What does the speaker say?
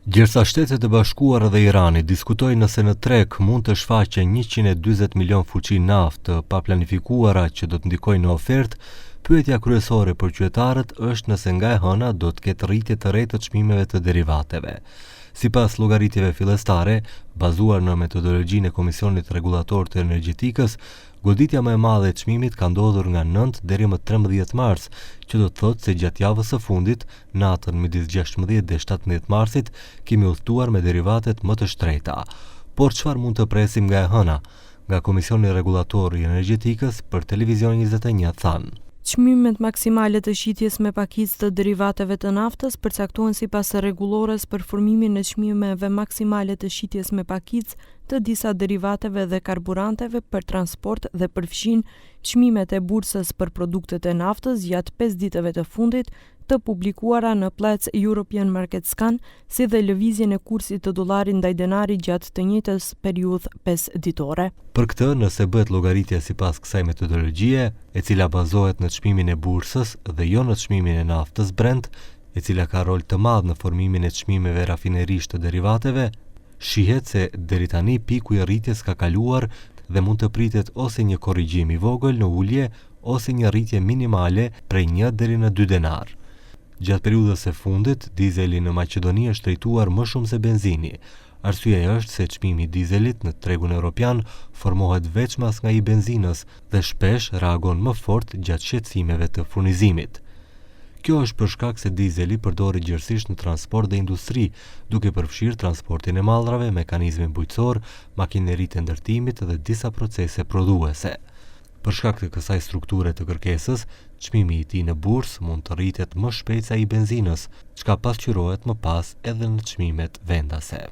Gjithsa Shtetet e Bashkuara dhe Irani diskutojnë nëse në treg mund të shfaqen 140 milion fuqi naftë pa planifikuara që do të ndikojnë në ofertë, pyetja kryesore për qytetarët është nëse nga e hëna do të ketë rritje të re të çmimeve të derivateve. Sipas llogaritjeve fillestare, bazuar në metodologjinë e Komisionit Rregullator të Energjetikës, goditja më e madhe e çmimit ka ndodhur nga 9 deri më 13 mars, që do të thotë se gjatë javës së fundit, natën midis 16 dhe 17 marsit, kemi udhëtuar me derivatet më të shtrejta. Por çfarë mund të presim nga e hëna? Nga Komisioni Rregullator i Energjetikës për Televizion 21 thanë: Çmimet maksimale të shitjes me pakicë të derivateve të naftës përcaktohen sipas rregullores për formimin e çmimeve maksimale të shitjes me pakicë të disa derivateve dhe karburanteve për transport dhe përfshin çmimet e bursës për produktet e naftës gjatë 5 ditëve të fundit të publikuara në Platts European Market Scan, si dhe lëvizjen e kursit të dollarit ndaj denarit gjatë të njëjtës periudhë 5 ditore. Për këtë, nëse bëhet llogaritja sipas kësaj metodologjie, e cila bazohet në çmimin e bursës dhe jo në çmimin e naftës Brent, e cila ka rol të madh në formimin e çmimeve rafinerisht të derivateve, shihet se deri tani piku i rritjes ka kaluar dhe mund të pritet ose një korrigjim i vogël në ulje ose një rritje minimale prej 1 deri në 2 denar. Gjatë periudhës së fundit, dizeli në Maqedoni është rrituar më shumë se benzini. Arsyeja është se çmimi i dizelit në tregun evropian formohet veçmas nga i benzinës dhe shpesh reagon më fort gjatë shqetësimeve të furnizimit. Kjo është për shkak se dizeli përdoret gjithësisht në transport dhe industri, duke përfshirë transportin e mallrave, mekanizmin bujqësor, makineritë e ndërtimit dhe disa procese prodhuese. Për shkak të kësaj strukture të kërkesës, çmimi i tij në bursë mund të rritet më shpejt se ai i benzinës, çka pasqyrohet më pas edhe në çmimet vendase.